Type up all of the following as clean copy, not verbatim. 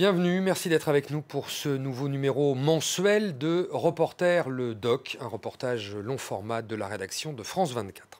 Bienvenue, merci d'être avec nous pour ce nouveau numéro mensuel de Reporter le Doc, un reportage long format de la rédaction de France 24.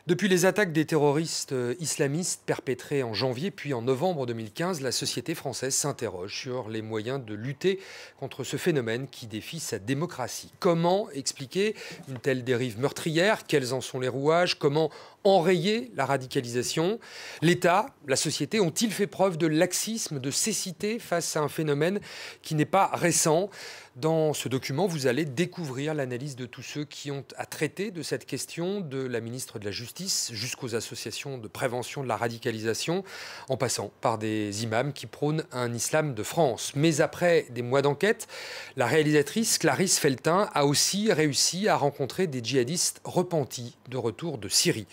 Depuis les attaques des terroristes islamistes perpétrées en janvier puis en novembre 2015, la société française s'interroge sur les moyens de lutter contre ce phénomène qui défie sa démocratie. Comment expliquer une telle dérive meurtrière? Quels en sont les rouages? Comment enrayer la radicalisation? L'État, la société ont-ils fait preuve de laxisme, de cécité face à un phénomène qui n'est pas récent? Dans ce document, vous allez découvrir l'analyse de tous ceux qui ont à traiter de cette question, de la ministre de la Justice jusqu'aux associations de prévention de la radicalisation, en passant par des imams qui prônent un islam de France. Mais après des mois d'enquête, la réalisatrice Clarisse Feltin a aussi réussi à rencontrer des djihadistes repentis de retour de Syrie.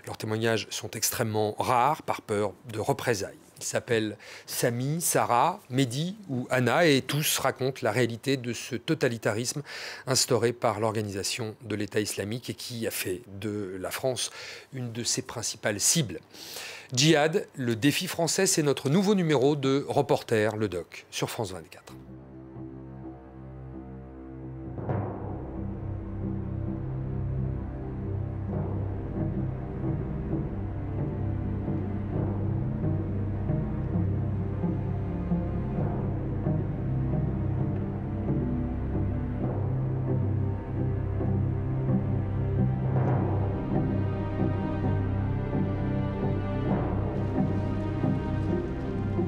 Leurs témoignages sont extrêmement rares par peur de représailles. Ils s'appellent Sami, Sarah, Mehdi ou Anna et tous racontent la réalité de ce totalitarisme instauré par l'organisation de l'État islamique et qui a fait de la France une de ses principales cibles. Djihad, le défi français, c'est notre nouveau numéro de Reporter le Doc sur France 24.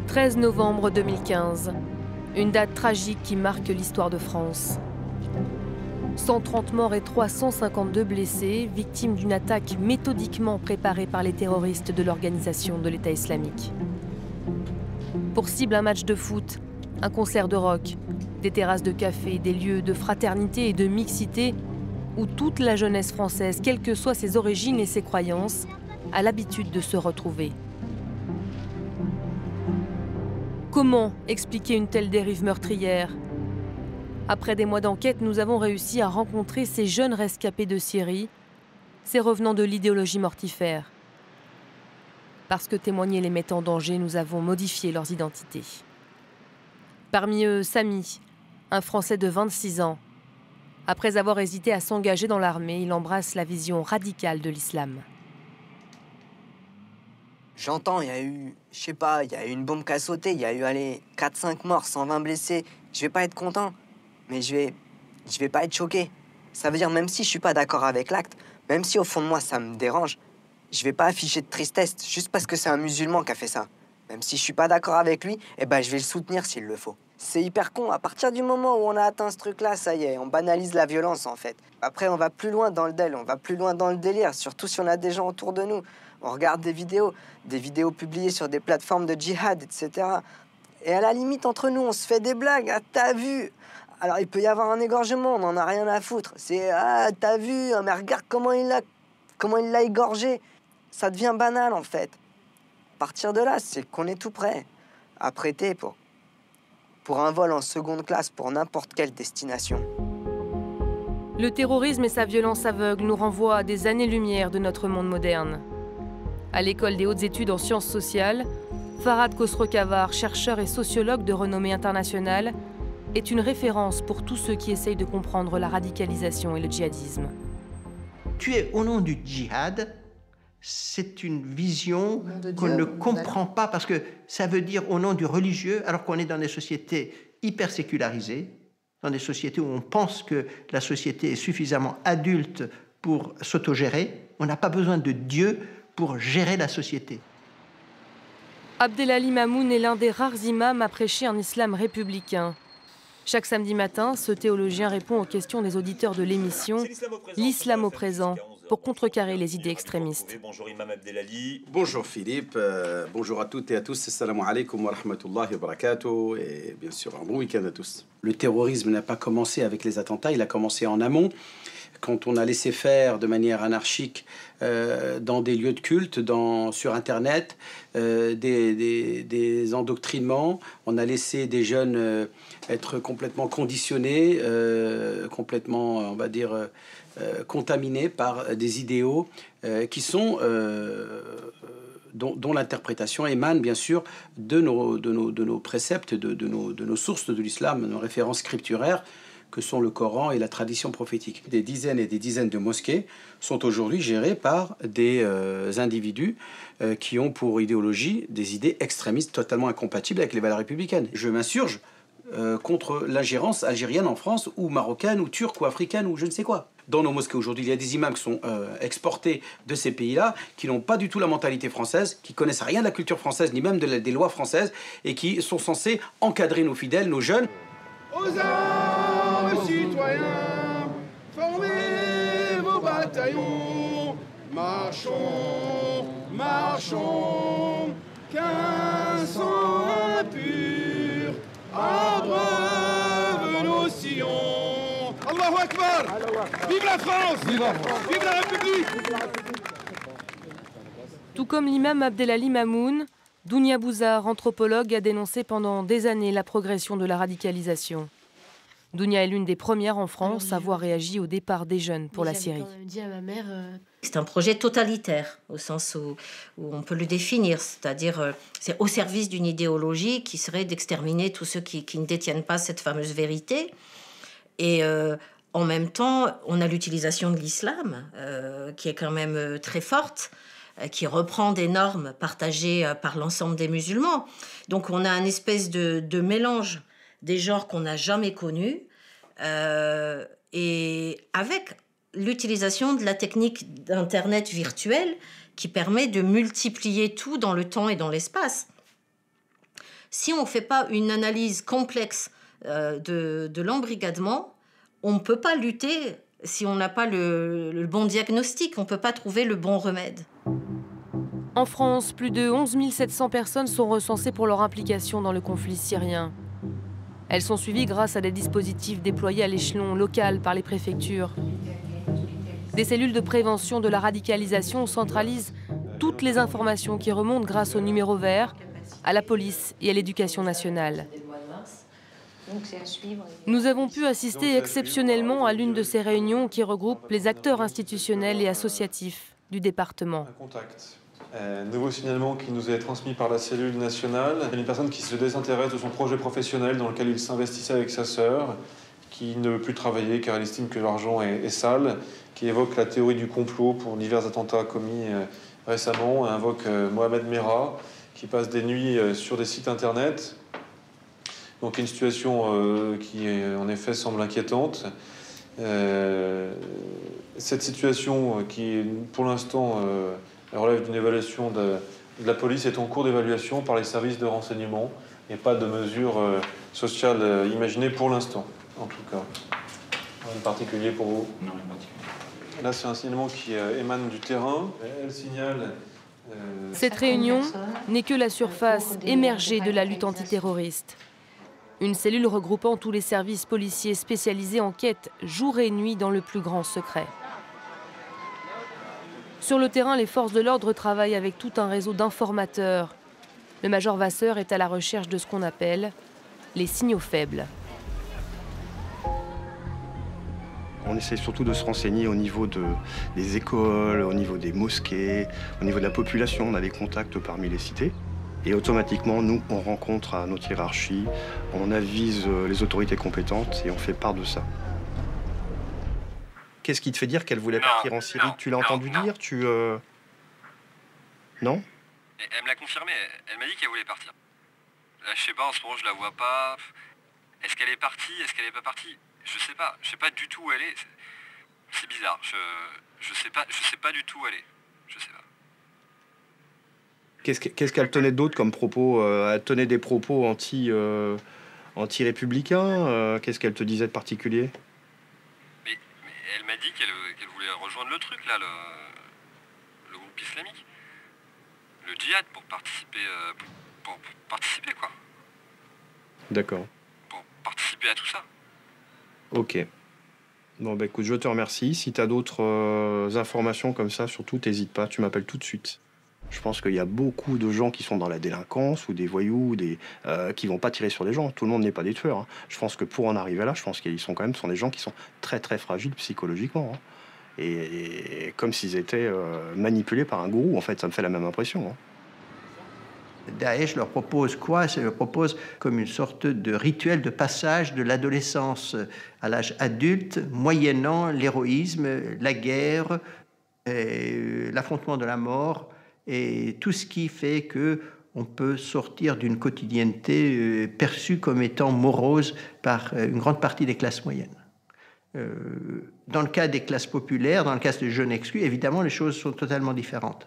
« 13 novembre 2015, une date tragique qui marque l'histoire de France. 130 morts et 352 blessés, victimes d'une attaque méthodiquement préparée par les terroristes de l'organisation de l'État islamique. Pour cible, un match de foot, un concert de rock, des terrasses de café, des lieux de fraternité et de mixité où toute la jeunesse française, quelles que soient ses origines et ses croyances, a l'habitude de se retrouver. Comment expliquer une telle dérive meurtrière? Après des mois d'enquête, nous avons réussi à rencontrer ces jeunes rescapés de Syrie, ces revenants de l'idéologie mortifère. Parce que témoigner les met en danger, nous avons modifié leurs identités. Parmi eux, Sami, un Français de 26 ans. Après avoir hésité à s'engager dans l'armée, il embrasse la vision radicale de l'islam. J'entends, il y a eu, je sais pas, il y a eu une bombe qui a sauté, il y a eu, allez, 4-5 morts, 120 blessés. Je vais pas être content, mais je vais pas être choqué. Ça veut dire, même si je suis pas d'accord avec l'acte, même si au fond de moi ça me dérange, je vais pas afficher de tristesse juste parce que c'est un musulman qui a fait ça. Même si je suis pas d'accord avec lui, eh ben je vais le soutenir s'il le faut. C'est hyper con, à partir du moment où on a atteint ce truc-là, ça y est, on banalise la violence en fait. Après, on va plus loin dans le dél, on va plus loin dans le délire, surtout si on a des gens autour de nous. On regarde des vidéos publiées sur des plateformes de djihad, etc. Et à la limite, entre nous, on se fait des blagues. Ah, t'as vu? Alors, il peut y avoir un égorgement, on n'en a rien à foutre. C'est, ah, t'as vu? Mais regarde comment il l'a égorgé. Ça devient banal, en fait. À partir de là, c'est qu'on est tout prêt à prêter pour un vol en seconde classe pour n'importe quelle destination. Le terrorisme et sa violence aveugle nous renvoient à des années-lumière de notre monde moderne. À l'école des hautes études en sciences sociales, Farhad Khosrow-Khavar, chercheur et sociologue de renommée internationale, est une référence pour tous ceux qui essayent de comprendre la radicalisation et le djihadisme. Tuer au nom du djihad, c'est une vision qu'on ne comprend pas parce que ça veut dire au nom du religieux, alors qu'on est dans des sociétés hyper sécularisées, dans des sociétés où on pense que la société est suffisamment adulte pour s'autogérer. On n'a pas besoin de Dieu pour gérer la société. Abdelali Mamoun est l'un des rares imams à prêcher un islam républicain. Chaque samedi matin, ce théologien répond aux questions des auditeurs de l'émission « L'islam au présent » pour contrecarrer les idées extrémistes. Bonjour Imam Abdelali. Bonjour Philippe, bonjour à toutes et à tous, assalamu alaikum wa rahmatullahi wa barakatuh, et bien sûr un bon week-end à tous. Le terrorisme n'a pas commencé avec les attentats, il a commencé en amont, quand on a laissé faire de manière anarchique dans des lieux de culte, sur Internet, des endoctrinements. On a laissé des jeunes être complètement conditionnés, complètement, on va dire, contaminés par des idéaux qui sont dont l'interprétation émane bien sûr de nos préceptes, de nos sources de l'islam, nos références scripturaires, que sont le Coran et la tradition prophétique. Des dizaines et des dizaines de mosquées sont aujourd'hui gérées par des individus qui ont pour idéologie des idées extrémistes totalement incompatibles avec les valeurs républicaines. Je m'insurge contre l'ingérence algérienne en France, ou marocaine, ou turque, ou africaine, ou je ne sais quoi. Dans nos mosquées aujourd'hui, il y a des imams qui sont exportés de ces pays-là, qui n'ont pas du tout la mentalité française, qui connaissent rien de la culture française, ni même des lois françaises, et qui sont censés encadrer nos fidèles, nos jeunes. Aux armes, citoyens, formez vos bataillons, marchons, marchons, qu'un sang impur abreuve nos sillons. Allahu Akbar! Vive la France! Vive la République! Tout comme l'imam Abdelali Mamoun, Dounia Bouzar, anthropologue, a dénoncé pendant des années la progression de la radicalisation. Dounia est l'une des premières en France à avoir réagi au départ des jeunes pour la Syrie. Dit à ma mère, c'est un projet totalitaire, au sens où on peut le définir, c'est-à-dire c'est au service d'une idéologie qui serait d'exterminer tous ceux qui ne détiennent pas cette fameuse vérité. Et en même temps, on a l'utilisation de l'islam, qui est quand même très forte, qui reprend des normes partagées par l'ensemble des musulmans. Donc on a une espèce de mélange des genres qu'on n'a jamais connus, et avec l'utilisation de la technique d'Internet virtuel qui permet de multiplier tout dans le temps et dans l'espace. Si on ne fait pas une analyse complexe de l'embrigadement, on ne peut pas lutter. Si on n'a pas le bon diagnostic, on ne peut pas trouver le bon remède. En France, plus de 11 700 personnes sont recensées pour leur implication dans le conflit syrien. Elles sont suivies grâce à des dispositifs déployés à l'échelon local par les préfectures. Des cellules de prévention de la radicalisation centralisent toutes les informations qui remontent grâce au numéro vert, à la police et à l'éducation nationale. Nous avons pu assister exceptionnellement à l'une de ces réunions qui regroupe les acteurs institutionnels et associatifs du département. Nouveau signalement qui nous est transmis par la cellule nationale. Il y a une personne qui se désintéresse de son projet professionnel dans lequel il s'investissait avec sa sœur, qui ne veut plus travailler car elle estime que l'argent est sale, qui évoque la théorie du complot pour divers attentats commis récemment, invoque Mohamed Merah, qui passe des nuits sur des sites internet. Donc une situation qui, en effet, semble inquiétante. Cette situation qui, pour l'instant, relève d'une évaluation de la police est en cours d'évaluation par les services de renseignement et pas de mesures sociales imaginées pour l'instant, en tout cas. Rien de particulier pour vous? Non, rien de particulier. Là, c'est un signalement qui émane du terrain. Elle signale... Cette réunion n'est que la surface émergée de la lutte antiterroriste. Une cellule regroupant tous les services policiers spécialisés enquête jour et nuit dans le plus grand secret. Sur le terrain, les forces de l'ordre travaillent avec tout un réseau d'informateurs. Le major Vasseur est à la recherche de ce qu'on appelle les signaux faibles. On essaie surtout de se renseigner au niveau des écoles, au niveau des mosquées, au niveau de la population. On a des contacts parmi les cités. Et automatiquement, nous, on rencontre à notre hiérarchie, on avise les autorités compétentes et on fait part de ça. Qu'est-ce qui te fait dire qu'elle voulait partir en Syrie? Tu l'as entendu dire? Non? Elle me l'a confirmé, elle m'a dit qu'elle voulait partir. Là, je sais pas, en ce moment, je la vois pas. Est-ce qu'elle est partie? Est-ce qu'elle est pas partie? Je sais pas du tout où elle est. C'est bizarre, je sais pas du tout où elle est. Je sais pas. Qu'est-ce qu'elle tenait d'autre comme propos? Elle tenait des propos anti-républicains. Qu'est-ce qu'elle te disait de particulier? Mais elle m'a dit qu'elle voulait rejoindre le truc, là, le groupe islamique. Le djihad, pour participer, pour participer, quoi. D'accord. Pour participer à tout ça. Ok. Bon, bah écoute, je te remercie. Si tu as d'autres informations comme ça, surtout, t'hésites pas, tu m'appelles tout de suite. Je pense qu'il y a beaucoup de gens qui sont dans la délinquance ou des voyous, qui vont pas tirer sur les gens. Tout le monde n'est pas des tueurs. Hein. Je pense que pour en arriver là, je pense qu'ils sont quand même des gens qui sont très très fragiles psychologiquement. Hein. Et comme s'ils étaient manipulés par un gourou, en fait, ça me fait la même impression. Hein. Daesh leur propose quoi? Ça leur propose comme une sorte de rituel de passage de l'adolescence à l'âge adulte, moyennant l'héroïsme, la guerre, l'affrontement de la mort et tout ce qui fait que on peut sortir d'une quotidienneté perçue comme étant morose par une grande partie des classes moyennes. Dans le cas des classes populaires, dans le cas des jeunes exclus, évidemment, les choses sont totalement différentes.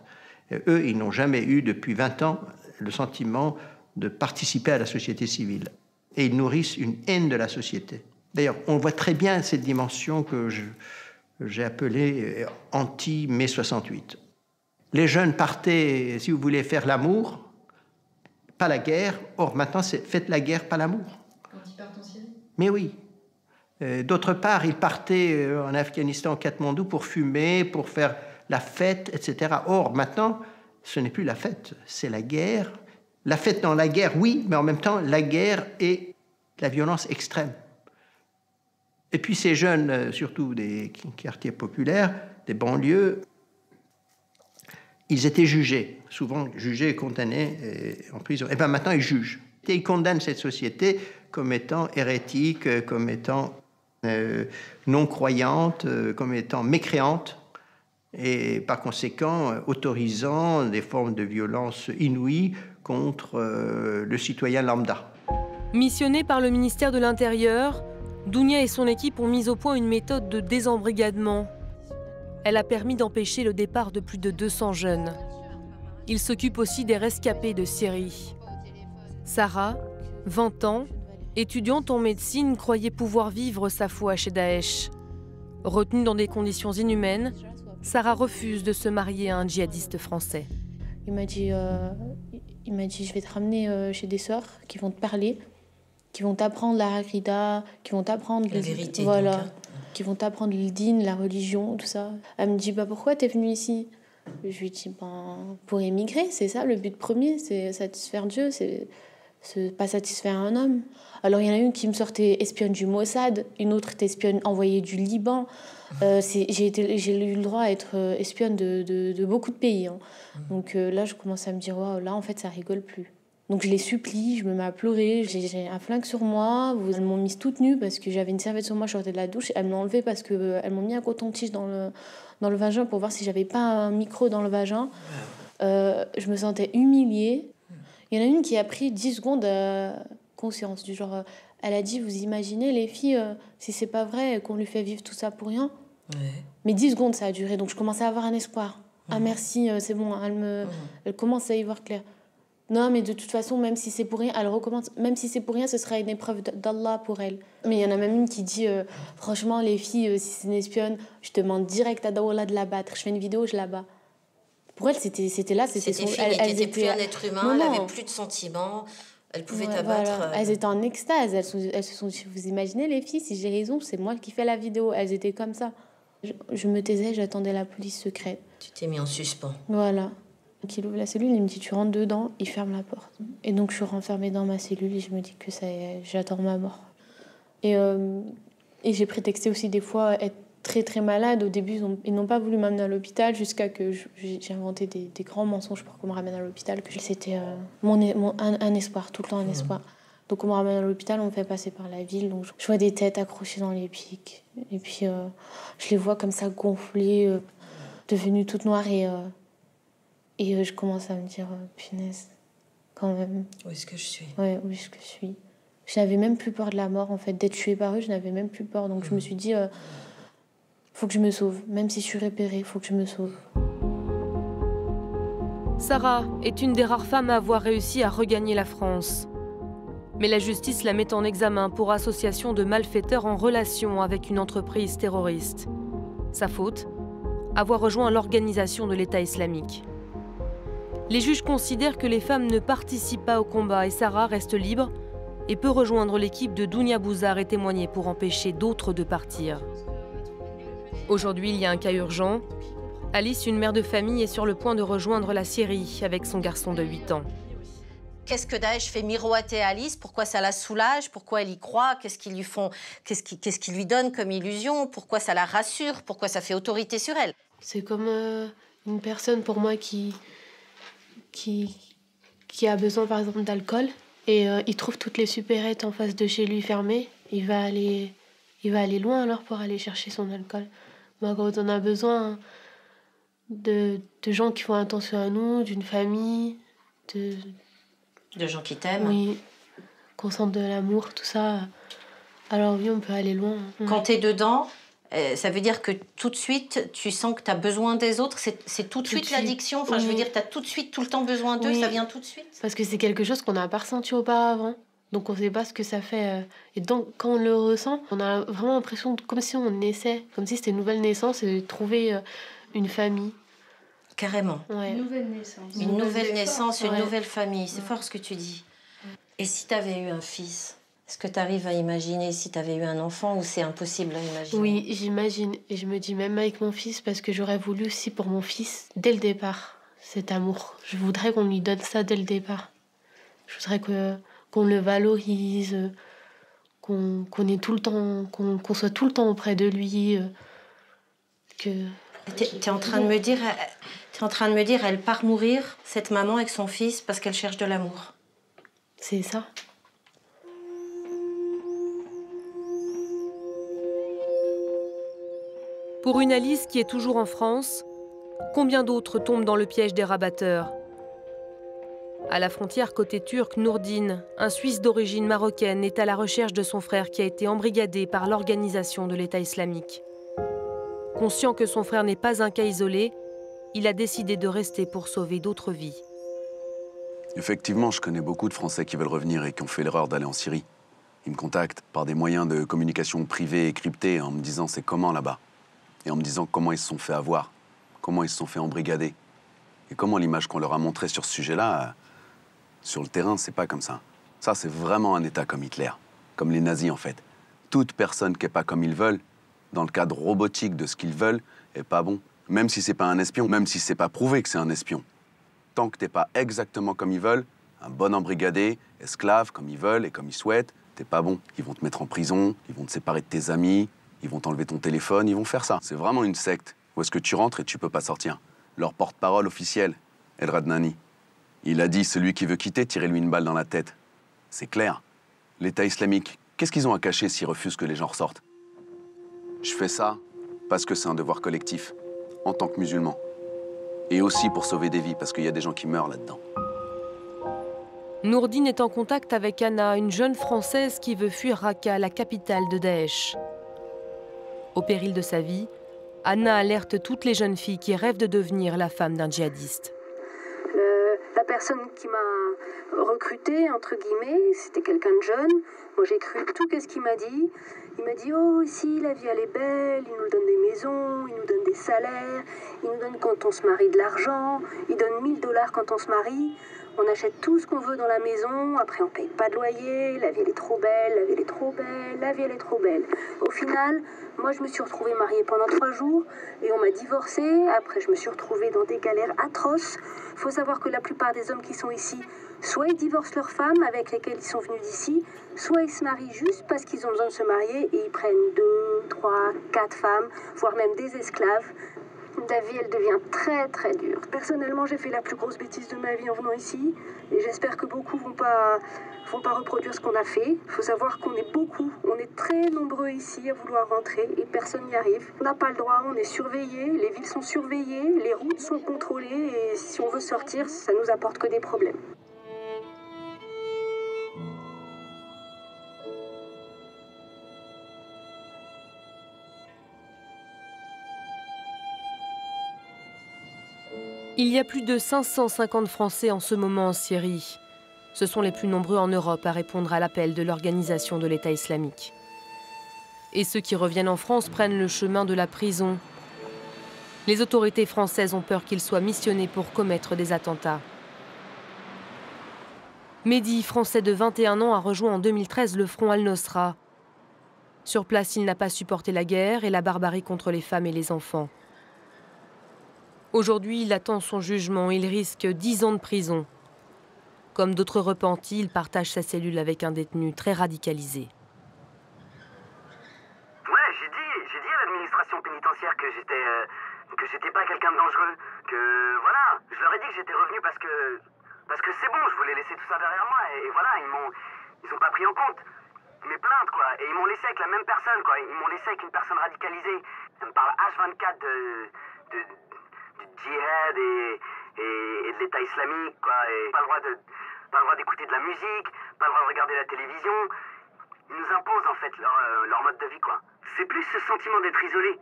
Eux, ils n'ont jamais eu, depuis 20 ans, le sentiment de participer à la société civile. Et ils nourrissent une haine de la société. D'ailleurs, on voit très bien cette dimension que j'ai appelée anti-mai 68. Les jeunes partaient, si vous voulez, faire l'amour, pas la guerre. Or, maintenant, c'est faites la guerre, pas l'amour. Quand ils partent en Syrie? Mais oui. D'autre part, ils partaient en Afghanistan, au Katmandou, pour fumer, pour faire la fête, etc. Or, maintenant, ce n'est plus la fête, c'est la guerre. La fête dans la guerre, oui, mais en même temps, la guerre et la violence extrême. Et puis ces jeunes, surtout des quartiers populaires, des banlieues, ils étaient jugés, souvent jugés et condamnés en prison. Et bien maintenant, ils jugent. Et ils condamnent cette société comme étant hérétique, comme étant non-croyante, comme étant mécréante, et par conséquent autorisant des formes de violence inouïes contre le citoyen lambda. Missionnée par le ministère de l'Intérieur, Dounia et son équipe ont mis au point une méthode de désembrigadement. Elle a permis d'empêcher le départ de plus de 200 jeunes. Ils s'occupent aussi des rescapés de Syrie. Sarah, 20 ans, étudiante en médecine, croyait pouvoir vivre sa foi chez Daesh. Retenue dans des conditions inhumaines, Sarah refuse de se marier à un djihadiste français. Il m'a dit, je vais te ramener chez des sœurs qui vont te parler, qui vont t'apprendre la Hakrida, qui vont t'apprendre la vérité, voilà, donc, hein. Qui vont t'apprendre le din, la religion, tout ça. Elle me dit, pourquoi t'es venue ici? Je lui dis, pour émigrer, c'est ça le but premier, c'est satisfaire Dieu, c'est pas satisfaire un homme. Alors il y en a une qui me sortait espionne du Mossad, une autre était espionne envoyée du Liban. J'ai eu le droit à être espionne de beaucoup de pays. Hein. Donc là, je commence à me dire, wow, là, en fait, ça rigole plus. Donc je les supplie, je me mets à pleurer, j'ai un flingue sur moi. Elles m'ont mise toute nue parce que j'avais une serviette sur moi, je sortais de la douche. Elles m'ont enlevée parce qu'elles m'ont mis un coton-tige dans le vagin pour voir si j'avais pas un micro dans le vagin. Je me sentais humiliée. Il y en a une qui a pris 10 secondes conscience, du genre, elle a dit, vous imaginez les filles, si c'est pas vrai qu'on lui fait vivre tout ça pour rien? Mais 10 secondes ça a duré, donc je commençais à avoir un espoir. Ah merci, c'est bon, elle commence à y voir clair. Non, mais de toute façon, même si c'est pour rien, elle recommence. Même si c'est pour rien, ce sera une épreuve d'Allah pour elle. Mais il y en a même une qui dit, franchement, les filles, si c'est une espionne, je demande direct à Dawala de la battre. Je fais une vidéo, je la bats. Pour elle, c'était là. C'était fini, elle n'était plus un être humain, elle n'avait plus de sentiments, elle pouvait t'abattre. Voilà. Elles étaient en extase, elles se sont dit, vous imaginez les filles, si j'ai raison, c'est moi qui fais la vidéo. Elles étaient comme ça. Je me taisais, j'attendais la police secrète. Tu t'es mis en suspens. Voilà. Donc il ouvre la cellule, il me dit, tu rentres dedans, il ferme la porte. Et donc je suis renfermée dans ma cellule et je me dis que ça y est, j'attends ma mort. Et j'ai prétexté aussi des fois être très très malade. Au début, ils n'ont pas voulu m'amener à l'hôpital jusqu'à que j'ai inventé des grands mensonges pour qu'on me ramène à l'hôpital. C'était un espoir, tout le temps un espoir. Donc on me ramène à l'hôpital, on me fait passer par la ville. Donc je vois des têtes accrochées dans les pics. Et puis je les vois comme ça gonflées, devenues toutes noires. Et je commence à me dire, punaise, quand même. Où est-ce que je suis? Ouais, où est-ce que je suis? Je n'avais même plus peur de la mort, en fait. D'être tuée par eux, je n'avais même plus peur. Donc je me suis dit, faut que je me sauve. Même si je suis repérée, faut que je me sauve. Sarah est une des rares femmes à avoir réussi à regagner la France. Mais la justice la met en examen pour association de malfaiteurs en relation avec une entreprise terroriste. Sa faute? Avoir rejoint l'organisation de l'État islamique. Les juges considèrent que les femmes ne participent pas au combat et Sarah reste libre et peut rejoindre l'équipe de Dounia Bouzar et témoigner pour empêcher d'autres de partir. Aujourd'hui, il y a un cas urgent. Alice, une mère de famille, est sur le point de rejoindre la Syrie avec son garçon de 8 ans. Qu'est-ce que Daesh fait miroiter à Alice? Pourquoi ça la soulage? Pourquoi elle y croit? Qu'est-ce qu'ils lui font? Qu'est-ce qu'ils lui donnent comme illusion? Pourquoi ça la rassure? Pourquoi ça fait autorité sur elle? C'est comme une personne pour moi qui qui a besoin par exemple d'alcool et il trouve toutes les supérettes en face de chez lui fermées, il va aller loin alors pour aller chercher son alcool. Bah, quand on a besoin de gens qui font attention à nous, d'une famille, de gens qui t'aiment. Oui, qu'on sente de l'amour, tout ça. Alors oui, on peut aller loin. Quand t'es dedans, ça veut dire que tout de suite, tu sens que t'as besoin des autres. C'est tout de suite l'addiction. Enfin, je veux dire, t'as tout de suite, tout le temps besoin d'eux. Ça vient tout de suite. Parce que c'est quelque chose qu'on n'a pas ressenti auparavant. Donc on ne sait pas ce que ça fait. Et donc quand on le ressent, on a vraiment l'impression comme si on naissait, comme si c'était une nouvelle naissance et trouver une famille. Carrément. Ouais. Une nouvelle naissance. Une nouvelle naissance, une Ouais. nouvelle famille. C'est fort ce que tu dis. Et si tu avais eu un fils, est-ce que tu arrives à imaginer si tu avais eu un enfant ou c'est impossible à imaginer? Oui, j'imagine. Et je me dis même avec mon fils, parce que j'aurais voulu aussi pour mon fils, dès le départ, cet amour. Je voudrais qu'on lui donne ça dès le départ. Je voudrais qu'on le valorise, qu'on ait tout le temps, qu'on soit tout le temps auprès de lui. T'es en train de me dire, elle part mourir, cette maman avec son fils, parce qu'elle cherche de l'amour. C'est ça. Pour une Alice qui est toujours en France, combien d'autres tombent dans le piège des rabatteurs? À la frontière côté turc, Nourdine, un Suisse d'origine marocaine, est à la recherche de son frère qui a été embrigadé par l'organisation de l'État islamique. Conscient que son frère n'est pas un cas isolé, il a décidé de rester pour sauver d'autres vies. Effectivement, je connais beaucoup de Français qui veulent revenir et qui ont fait l'erreur d'aller en Syrie. Ils me contactent par des moyens de communication privés et cryptés en me disant c'est comment là-bas. Et en me disant comment ils se sont fait avoir, comment ils se sont fait embrigader. Et comment l'image qu'on leur a montrée sur ce sujet-là, sur le terrain, c'est pas comme ça. Ça, c'est vraiment un État comme Hitler, comme les nazis en fait. Toute personne qui n'est pas comme ils veulent, dans le cadre robotique de ce qu'ils veulent, est pas bon. Même si c'est pas un espion, même si c'est pas prouvé que c'est un espion. Tant que t'es pas exactement comme ils veulent, un bon embrigadé, esclave comme ils veulent et comme ils souhaitent, t'es pas bon. Ils vont te mettre en prison, ils vont te séparer de tes amis, ils vont t'enlever ton téléphone, ils vont faire ça. C'est vraiment une secte où est-ce que tu rentres et tu peux pas sortir. Leur porte-parole officiel, El Radnani, il a dit celui qui veut quitter, tirez-lui une balle dans la tête. C'est clair. L'État islamique, qu'est-ce qu'ils ont à cacher s'ils refusent que les gens ressortent? Je fais ça parce que c'est un devoir collectif, en tant que musulman. Et aussi pour sauver des vies, parce qu'il y a des gens qui meurent là-dedans. Nourdine est en contact avec Anna, une jeune Française qui veut fuir Raqqa, la capitale de Daesh. Au péril de sa vie, Anna alerte toutes les jeunes filles qui rêvent de devenir la femme d'un djihadiste. La personne qui m'a recrutée, entre guillemets, c'était quelqu'un de jeune. Moi, j'ai cru tout ce qu'il m'a dit. Il m'a dit « Oh, ici, la vie, elle est belle. Il nous donne des maisons, il nous donne des salaires. Il nous donne, quand on se marie, de l'argent. Il donne 1 000 $ quand on se marie. On achète tout ce qu'on veut dans la maison. Après, on paye pas de loyer. La vie, elle est trop belle. La vie, elle est trop belle. La vie, elle est trop belle. » Au final, moi, je me suis retrouvée mariée pendant 3 jours et on m'a divorcée. Après, je me suis retrouvée dans des galères atroces. Il faut savoir que la plupart des hommes qui sont ici, soit ils divorcent leurs femmes avec lesquelles ils sont venus d'ici, soit ils se marient juste parce qu'ils ont besoin de se marier et ils prennent 2, 3, 4 femmes, voire même des esclaves. La vie, elle devient très très dure. Personnellement, j'ai fait la plus grosse bêtise de ma vie en venant ici et j'espère que beaucoup vont pas reproduire ce qu'on a fait. Il faut savoir qu'on est beaucoup, on est très nombreux ici à vouloir rentrer et personne n'y arrive. On n'a pas le droit, on est surveillés, les villes sont surveillées, les routes sont contrôlées et si on veut sortir, ça nous apporte que des problèmes. Il y a plus de 550 Français en ce moment en Syrie. Ce sont les plus nombreux en Europe à répondre à l'appel de l'organisation de l'État islamique. Et ceux qui reviennent en France prennent le chemin de la prison. Les autorités françaises ont peur qu'ils soient missionnés pour commettre des attentats. Mehdi, français de 21 ans, a rejoint en 2013 le front Al-Nosra. Sur place, il n'a pas supporté la guerre et la barbarie contre les femmes et les enfants. Aujourd'hui, il attend son jugement. Il risque 10 ans de prison. Comme d'autres repentis, il partage sa cellule avec un détenu très radicalisé. Ouais, j'ai dit à l'administration pénitentiaire que j'étais pas quelqu'un de dangereux. Que voilà, je leur ai dit que j'étais revenu Parce que c'est bon, je voulais laisser tout ça derrière moi, et voilà, ils ont pas pris en compte mes plaintes, quoi. Et ils m'ont laissé avec la même personne, quoi. Ils m'ont laissé avec une personne radicalisée. Ça me parle H24 du djihad et de l'État islamique, quoi. Et pas le droit d'écouter de la musique, pas le droit de regarder la télévision. Ils nous imposent, en fait, leur mode de vie, quoi. C'est plus ce sentiment d'être isolé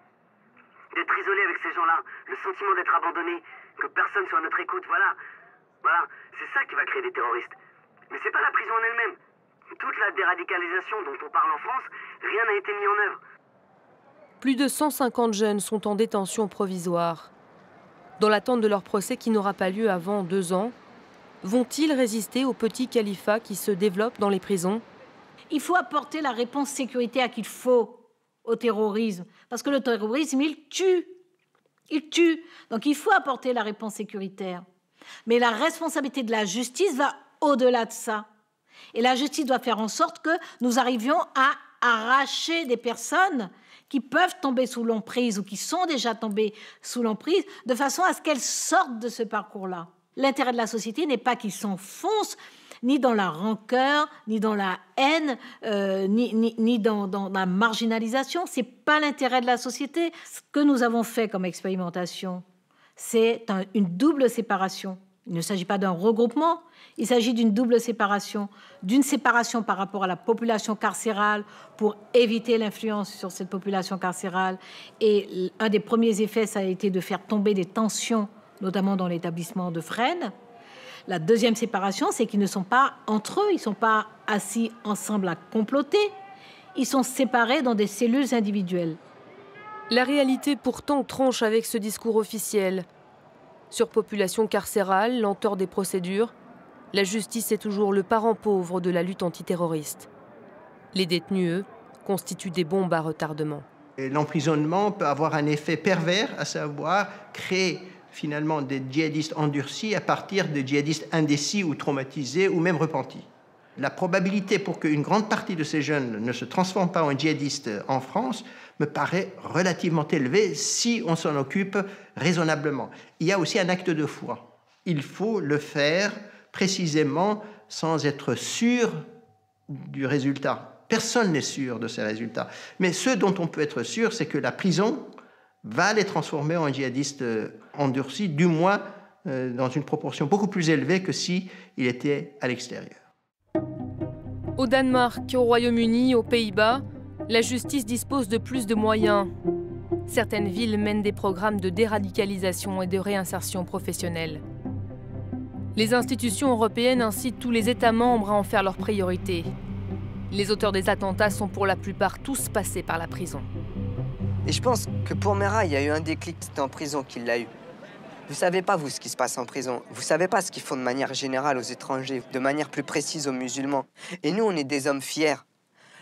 avec ces gens-là, le sentiment d'être abandonné, que personne soit à notre écoute, voilà, c'est ça qui va créer des terroristes. Mais c'est pas la prison en elle-même. Toute la déradicalisation dont on parle en France, rien n'a été mis en œuvre. Plus de 150 jeunes sont en détention provisoire. Dans l'attente de leur procès qui n'aura pas lieu avant 2 ans, vont-ils résister au petit califat qui se développe dans les prisons? Il faut apporter la réponse sécuritaire qu'il faut au terrorisme. Parce que le terrorisme, il tue. Il tue. Donc il faut apporter la réponse sécuritaire. Mais la responsabilité de la justice va au-delà de ça. Et la justice doit faire en sorte que nous arrivions à arracher des personnes qui peuvent tomber sous l'emprise ou qui sont déjà tombées sous l'emprise, de façon à ce qu'elles sortent de ce parcours-là. L'intérêt de la société n'est pas qu'ils s'enfoncent ni dans la rancœur, ni dans la haine, ni dans la marginalisation. Ce n'est pas l'intérêt de la société. Ce que nous avons fait comme expérimentation, c'est une double séparation. Il ne s'agit pas d'un regroupement, il s'agit d'une double séparation. D'une séparation par rapport à la population carcérale pour éviter l'influence sur cette population carcérale. Et un des premiers effets, ça a été de faire tomber des tensions, notamment dans l'établissement de Fresnes. La deuxième séparation, c'est qu'ils ne sont pas entre eux, ils ne sont pas assis ensemble à comploter, ils sont séparés dans des cellules individuelles. La réalité pourtant tranche avec ce discours officiel. Surpopulation carcérale, lenteur des procédures, la justice est toujours le parent pauvre de la lutte antiterroriste. Les détenus, eux, constituent des bombes à retardement. L'emprisonnement peut avoir un effet pervers, à savoir créer finalement des djihadistes endurcis à partir de djihadistes indécis ou traumatisés ou même repentis. La probabilité pour qu'une grande partie de ces jeunes ne se transforment pas en djihadistes en France me paraît relativement élevée si on s'en occupe raisonnablement. Il y a aussi un acte de foi. Il faut le faire précisément sans être sûr du résultat. Personne n'est sûr de ces résultats. Mais ce dont on peut être sûr, c'est que la prison va les transformer en djihadistes endurcis, du moins dans une proportion beaucoup plus élevée que s'il était à l'extérieur. Au Danemark, au Royaume-Uni, aux Pays-Bas, la justice dispose de plus de moyens. Certaines villes mènent des programmes de déradicalisation et de réinsertion professionnelle. Les institutions européennes incitent tous les États membres à en faire leur priorité. Les auteurs des attentats sont pour la plupart tous passés par la prison. Et je pense que pour Merah, il y a eu un déclic, c'était en prison qu'il l'a eu. Vous savez pas, vous, ce qui se passe en prison. Vous savez pas ce qu'ils font de manière générale aux étrangers, de manière plus précise aux musulmans. Et nous, on est des hommes fiers.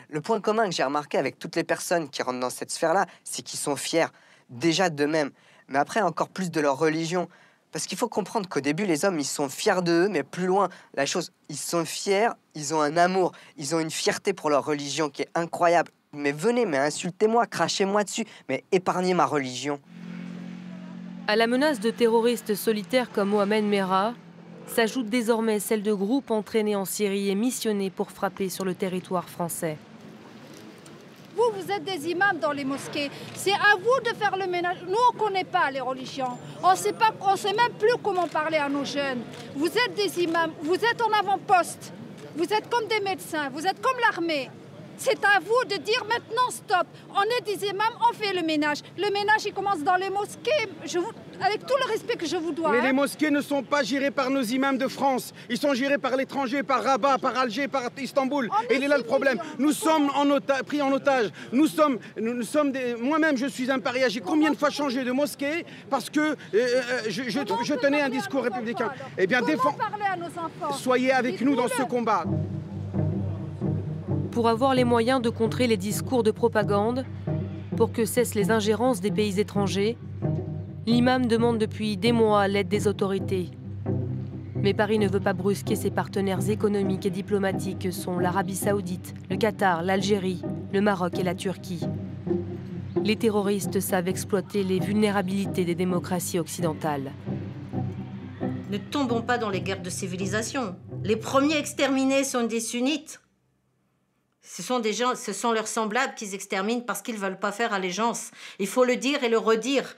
Le point commun que j'ai remarqué avec toutes les personnes qui rentrent dans cette sphère-là, c'est qu'ils sont fiers, déjà d'eux-mêmes, mais après encore plus de leur religion. Parce qu'il faut comprendre qu'au début, les hommes, ils sont fiers d'eux, mais plus loin, la chose, ils sont fiers, ils ont un amour, ils ont une fierté pour leur religion qui est incroyable. Mais venez, mais insultez-moi, crachez-moi dessus, mais épargnez ma religion. À la menace de terroristes solitaires comme Mohamed Merah, s'ajoute désormais celle de groupes entraînés en Syrie et missionnés pour frapper sur le territoire français. Vous êtes des imams dans les mosquées. C'est à vous de faire le ménage. Nous, on ne connaît pas les religions. On ne sait même plus comment parler à nos jeunes. Vous êtes des imams, vous êtes en avant-poste. Vous êtes comme des médecins, vous êtes comme l'armée. C'est à vous de dire maintenant stop. On est des imams, on fait le ménage. Le ménage, il commence dans les mosquées. Avec tout le respect que je vous dois. Mais les mosquées ne sont pas gérées par nos imams de France. Ils sont gérés par l'étranger, par Rabat, par Alger, par Istanbul. Et il est là le problème. Nous sommes pris en otage. Moi-même, je suis un paria. J'ai combien de fois changé de mosquée parce que je tenais un discours républicain. Eh bien, soyez avec nous dans ce combat. Pour avoir les moyens de contrer les discours de propagande, pour que cessent les ingérences des pays étrangers, l'imam demande depuis des mois l'aide des autorités. Mais Paris ne veut pas brusquer ses partenaires économiques et diplomatiques que sont l'Arabie Saoudite, le Qatar, l'Algérie, le Maroc et la Turquie. Les terroristes savent exploiter les vulnérabilités des démocraties occidentales. Ne tombons pas dans les guerres de civilisation. Les premiers exterminés sont des sunnites. Ce sont des gens, ce sont leurs semblables qu'ils exterminent parce qu'ils ne veulent pas faire allégeance. Il faut le dire et le redire.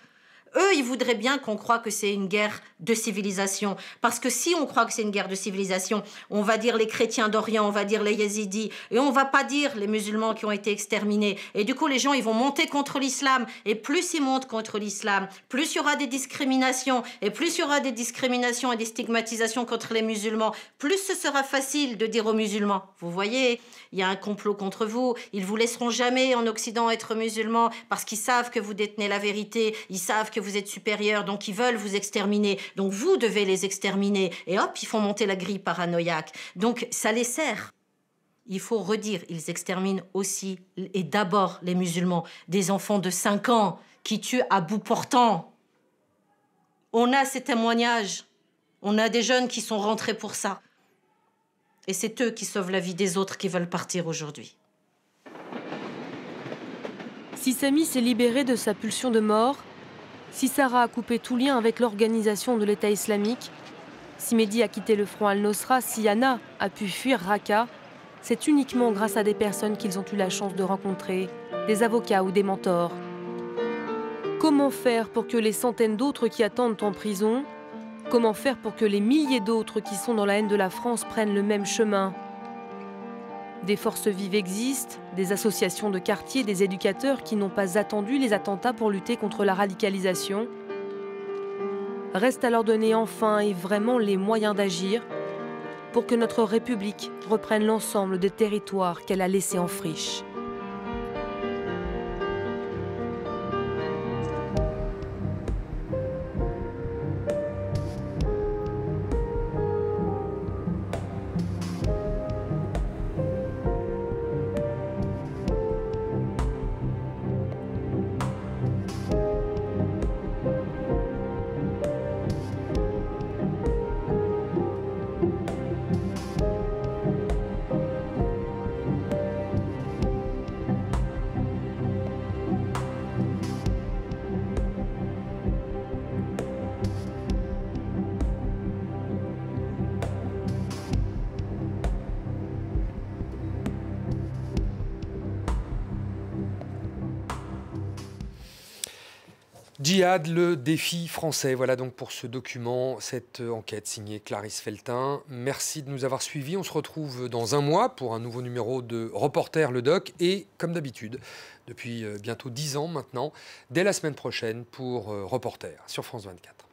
Eux, ils voudraient bien qu'on croie que c'est une guerre de civilisation. Parce que si on croit que c'est une guerre de civilisation, on va dire les chrétiens d'Orient, on va dire les yézidis, et on va pas dire les musulmans qui ont été exterminés. Et du coup, les gens, ils vont monter contre l'islam. Et plus ils montent contre l'islam, plus il y aura des discriminations. Et plus il y aura des discriminations et des stigmatisations contre les musulmans, plus ce sera facile de dire aux musulmans. Vous voyez, il y a un complot contre vous. Ils vous laisseront jamais en Occident être musulmans parce qu'ils savent que vous détenez la vérité. Ils savent que vous êtes supérieurs, donc ils veulent vous exterminer. Donc vous devez les exterminer. Et hop, ils font monter la grille paranoïaque. Donc ça les sert. Il faut redire, ils exterminent aussi et d'abord les musulmans, des enfants de 5 ans qui tuent à bout portant. On a ces témoignages. On a des jeunes qui sont rentrés pour ça. Et c'est eux qui sauvent la vie des autres qui veulent partir aujourd'hui. Si Samy s'est libéré de sa pulsion de mort, si Sarah a coupé tout lien avec l'organisation de l'État islamique, si Mehdi a quitté le front Al-Nosra, si Yana a pu fuir Raqqa, c'est uniquement grâce à des personnes qu'ils ont eu la chance de rencontrer, des avocats ou des mentors. Comment faire pour que les centaines d'autres qui attendent en prison, comment faire pour que les milliers d'autres qui sont dans la haine de la France prennent le même chemin? Des forces vives existent, des associations de quartier, des éducateurs qui n'ont pas attendu les attentats pour lutter contre la radicalisation. Reste à leur donner enfin et vraiment les moyens d'agir pour que notre République reprenne l'ensemble des territoires qu'elle a laissés en friche. Djihad, le défi français. Voilà donc pour ce document, cette enquête signée Clarisse Feltin. Merci de nous avoir suivis. On se retrouve dans un mois pour un nouveau numéro de Reporter le Doc. Et comme d'habitude, depuis bientôt 10 ans maintenant, dès la semaine prochaine pour Reporter sur France 24.